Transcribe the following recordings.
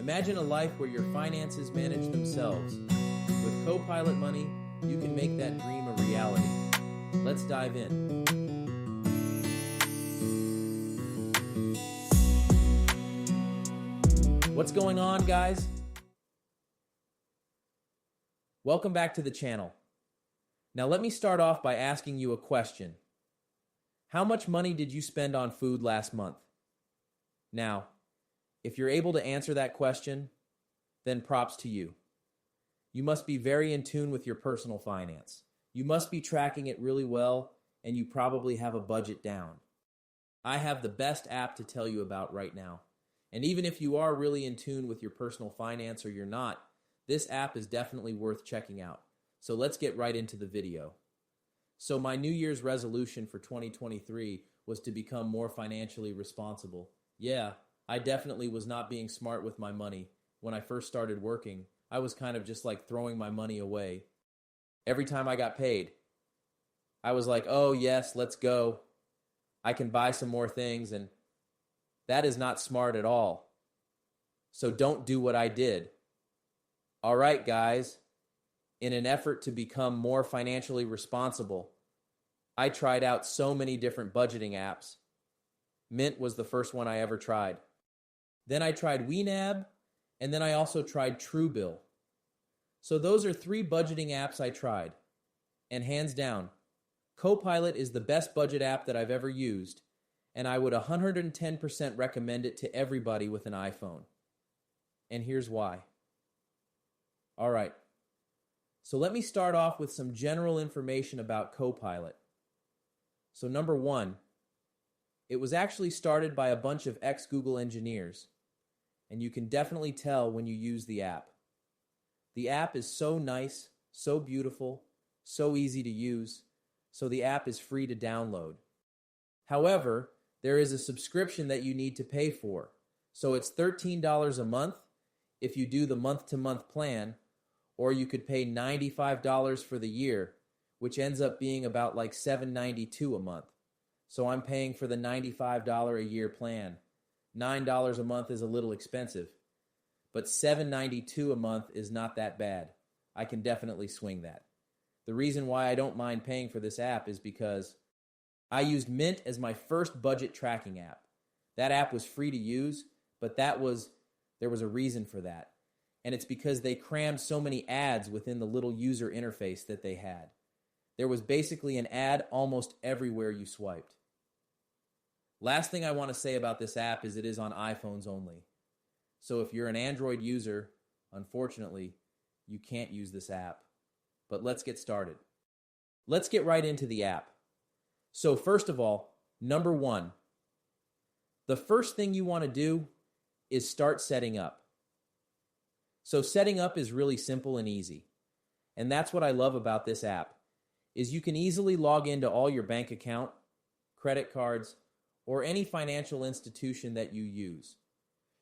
Imagine a life where your finances manage themselves. With Copilot Money, you can make that dream a reality. Let's dive in. What's going on, guys? Welcome back to the channel. Now let me start off by asking you a question. How much money did you spend on food last month? Now, if you're able to answer that question, then props to you. You must be very in tune with your personal finance. You must be tracking it really well, and you probably have a budget down. I have the best app to tell you about right now. And even if you are really in tune with your personal finance or you're not, this app is definitely worth checking out. So let's get right into the video. So my New Year's resolution for 2023 was to become more financially responsible. Yeah, I definitely was not being smart with my money. When I first started working, I was kind of just like throwing my money away. Every time I got paid, I was like, oh yes, let's go. I can buy some more things, and that is not smart at all. So don't do what I did. All right, guys. In an effort to become more financially responsible, I tried out so many different budgeting apps. Mint was the first one I ever tried. Then I tried WeNab, and then I also tried Truebill. So those are 3 budgeting apps I tried. And hands down, Copilot is the best budget app that I've ever used, and I would 110% recommend it to everybody with an iPhone. And here's why. All right. So let me start off with some general information about Copilot. So number 1, it was actually started by a bunch of ex-Google engineers, and you can definitely tell when you use the app. The app is so nice, so beautiful, so easy to use, so the app is free to download. However, there is a subscription that you need to pay for. So it's $13 a month if you do the month-to-month plan, or you could pay $95 for the year, which ends up being about like $7.92 a month. So I'm paying for the $95 a year plan. $9 a month is a little expensive, but $7.92 a month is not that bad. I can definitely swing that. The reason why I don't mind paying for this app is because I used Mint as my first budget tracking app. That app was free to use, but there was a reason for that. And it's because they crammed so many ads within the little user interface that they had. There was basically an ad almost everywhere you swiped. Last thing I want to say about this app is it is on iPhones only. So if you're an Android user, unfortunately, you can't use this app. But let's get started. Let's get right into the app. So first of all, number 1, the first thing you want to do is start setting up. So setting up is really simple and easy. And that's what I love about this app, is you can easily log into all your bank account, credit cards, or any financial institution that you use.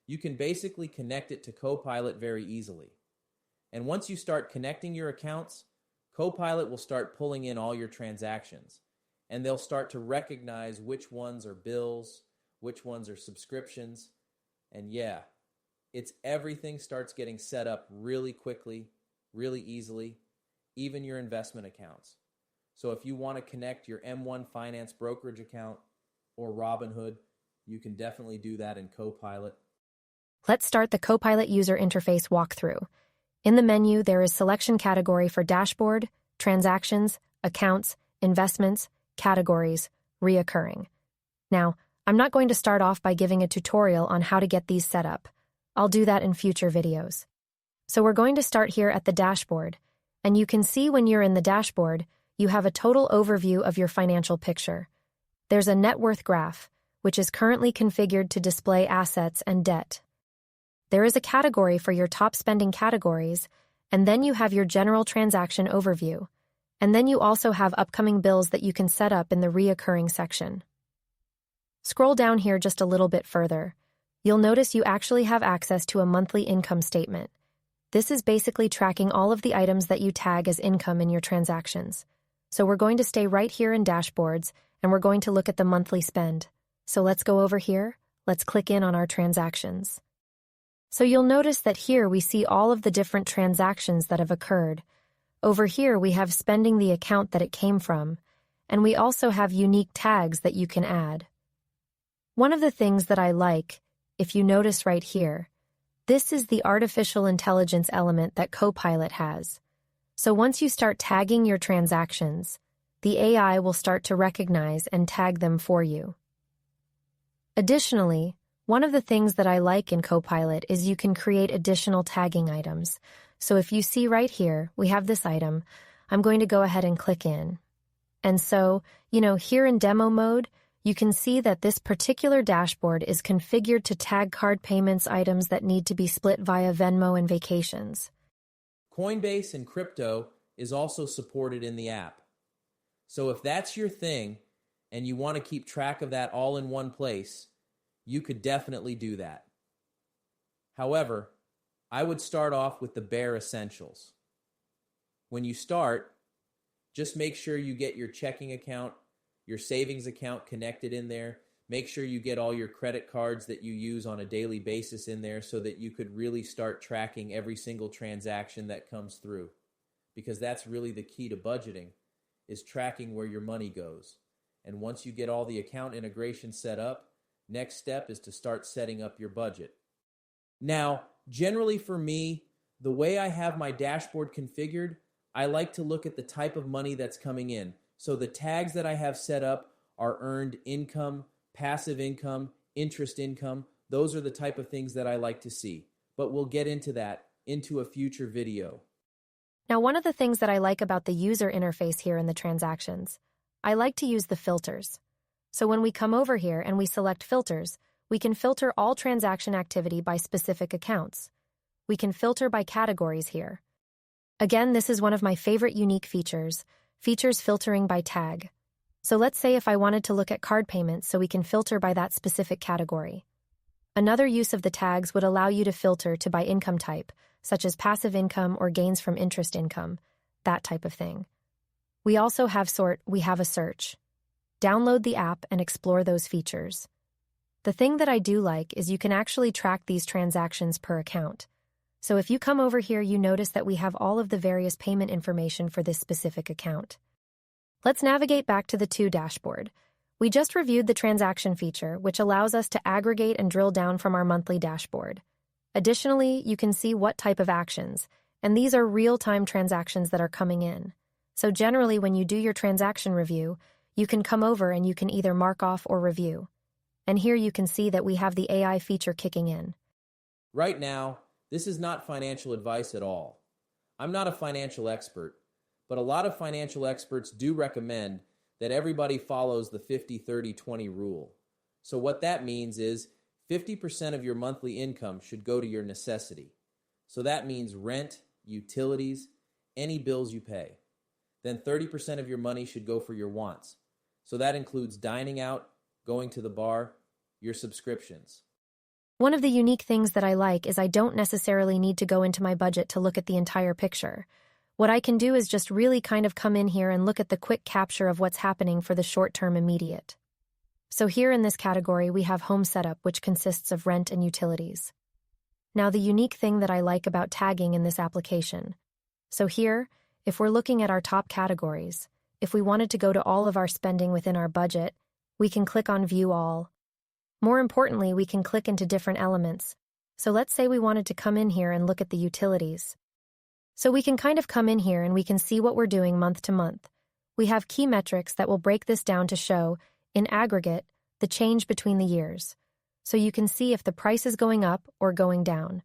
You can basically connect it to Copilot very easily. And once you start connecting your accounts, Copilot will start pulling in all your transactions. And they'll start to recognize which ones are bills, which ones are subscriptions. And yeah, everything starts getting set up really quickly, really easily, even your investment accounts. So if you want to connect your M1 Finance brokerage account or Robinhood, you can definitely do that in Copilot. Let's start the Copilot user interface walkthrough. In the menu, there is selection category for dashboard, transactions, accounts, investments, categories, reoccurring. Now, I'm not going to start off by giving a tutorial on how to get these set up. I'll do that in future videos. So we're going to start here at the dashboard, and you can see when you're in the dashboard, you have a total overview of your financial picture. There's a net worth graph, which is currently configured to display assets and debt. There is a category for your top spending categories, and then you have your general transaction overview. And then you also have upcoming bills that you can set up in the reoccurring section. Scroll down here just a little bit further. You'll notice you actually have access to a monthly income statement. This is basically tracking all of the items that you tag as income in your transactions. So we're going to stay right here in dashboards, and we're going to look at the monthly spend. So let's go over here. Let's click in on our transactions. So you'll notice that here we see all of the different transactions that have occurred. Over here we have spending the account that it came from, and we also have unique tags that you can add. One of the things that I like, if you notice right here, this is the artificial intelligence element that Copilot has. So once you start tagging your transactions, the AI will start to recognize and tag them for you. Additionally, one of the things that I like in Copilot is you can create additional tagging items. So if you see right here, we have this item. I'm going to go ahead and click in. And so, here in demo mode, you can see that this particular dashboard is configured to tag card payments items that need to be split via Venmo and vacations. Coinbase and crypto is also supported in the app. So if that's your thing and you want to keep track of that all in one place, you could definitely do that. However, I would start off with the bare essentials. When you start, just make sure you get your checking account, your savings account connected in there. Make sure you get all your credit cards that you use on a daily basis in there so that you could really start tracking every single transaction that comes through. Because that's really the key to budgeting, is tracking where your money goes. And once you get all the account integration set up, next step is to start setting up your budget. Now, generally for me, the way I have my dashboard configured, I like to look at the type of money that's coming in. So the tags that I have set up are earned income, passive income, interest income. Those are the type of things that I like to see. But we'll get into that into a future video. Now, one of the things that I like about the user interface here in the transactions, I like to use the filters. So when we come over here and we select filters, we can filter all transaction activity by specific accounts. We can filter by categories here. Again, this is one of my favorite unique features filtering by tag. So let's say if I wanted to look at card payments, so we can filter by that specific category. Another use of the tags would allow you to filter to by income type, such as passive income or gains from interest income, that type of thing. We also have we have a search. Download the app and explore those features. The thing that I do like is you can actually track these transactions per account. So if you come over here, you notice that we have all of the various payment information for this specific account. Let's navigate back to the dashboard. We just reviewed the transaction feature, which allows us to aggregate and drill down from our monthly dashboard. Additionally, you can see what type of actions, and these are real-time transactions that are coming in. So generally, when you do your transaction review, you can come over and you can either mark off or review. And here you can see that we have the AI feature kicking in. Right now, this is not financial advice at all. I'm not a financial expert, but a lot of financial experts do recommend that everybody follows the 50-30-20 rule. So what that means is 50% of your monthly income should go to your necessity. So that means rent, utilities, any bills you pay. Then 30% of your money should go for your wants. So that includes dining out, going to the bar, your subscriptions. One of the unique things that I like is I don't necessarily need to go into my budget to look at the entire picture. What I can do is just really kind of come in here and look at the quick capture of what's happening for the short-term immediate. So here in this category, we have home setup, which consists of rent and utilities. Now, the unique thing that I like about tagging in this application. So here, if we're looking at our top categories, if we wanted to go to all of our spending within our budget, we can click on View All. More importantly, we can click into different elements. So let's say we wanted to come in here and look at the utilities. So we can kind of come in here and we can see what we're doing month to month. We have key metrics that will break this down to show, in aggregate, the change between the years. So you can see if the price is going up or going down.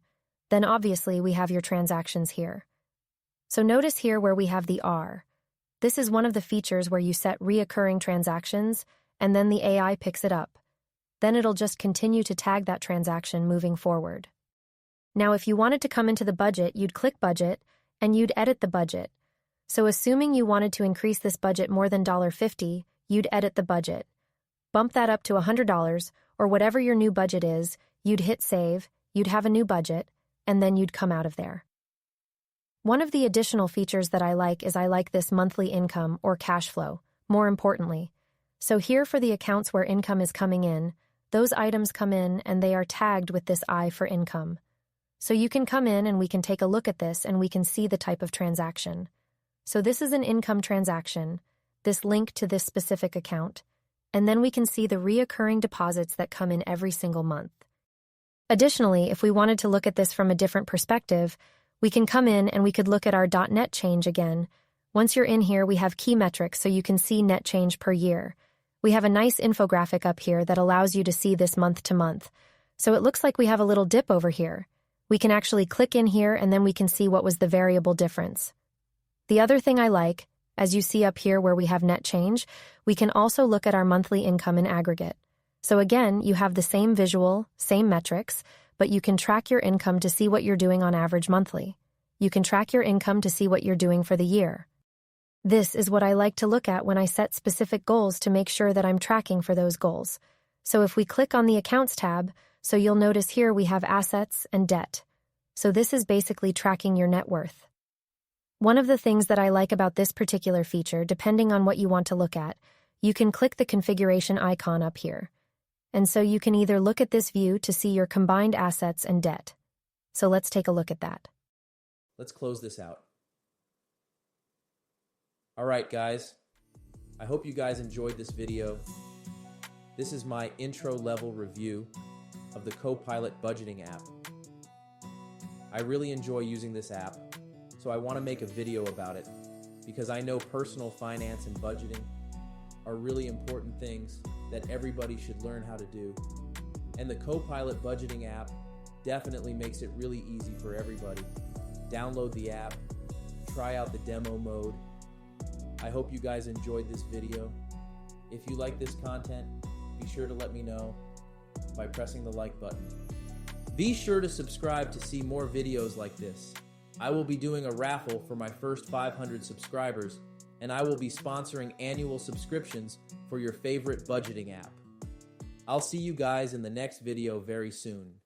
Then obviously we have your transactions here. So notice here where we have the R. This is one of the features where you set reoccurring transactions and then the AI picks it up. Then it'll just continue to tag that transaction moving forward. Now, if you wanted to come into the budget, you'd click Budget and you'd edit the budget. So assuming you wanted to increase this budget more than $50, you'd edit the budget. Bump that up to $100 or whatever your new budget is, you'd hit Save, you'd have a new budget, and then you'd come out of there. One of the additional features that I like is I like this monthly income or cash flow, more importantly. So here for the accounts where income is coming in, those items come in and they are tagged with this I for income. So you can come in and we can take a look at this and we can see the type of transaction. So this is an income transaction, this link to this specific account, and then we can see the reoccurring deposits that come in every single month. Additionally, if we wanted to look at this from a different perspective, we can come in and we could look at our .net change again. Once you're in here, we have key metrics so you can see net change per year. We have a nice infographic up here that allows you to see this month to month. So it looks like we have a little dip over here. We can actually click in here and then we can see what was the variable difference. The other thing I like, as you see up here where we have net change, we can also look at our monthly income in aggregate. So again, you have the same visual, same metrics, but you can track your income to see what you're doing on average monthly. You can track your income to see what you're doing for the year. This is what I like to look at when I set specific goals to make sure that I'm tracking for those goals. So if we click on the Accounts tab, so you'll notice here we have assets and debt. So this is basically tracking your net worth. One of the things that I like about this particular feature, depending on what you want to look at, you can click the configuration icon up here. And so you can either look at this view to see your combined assets and debt. So let's take a look at that. Let's close this out. All right, guys. I hope you guys enjoyed this video. This is my intro level review of the Copilot budgeting app. I really enjoy using this app, so I want to make a video about it because I know personal finance and budgeting are really important things that everybody should learn how to do. And the Copilot budgeting app definitely makes it really easy for everybody. Download the app, try out the demo mode. I hope you guys enjoyed this video. If you like this content, be sure to let me know by pressing the like button. Be sure to subscribe to see more videos like this. I will be doing a raffle for my first 500 subscribers, and I will be sponsoring annual subscriptions for your favorite budgeting app. I'll see you guys in the next video very soon.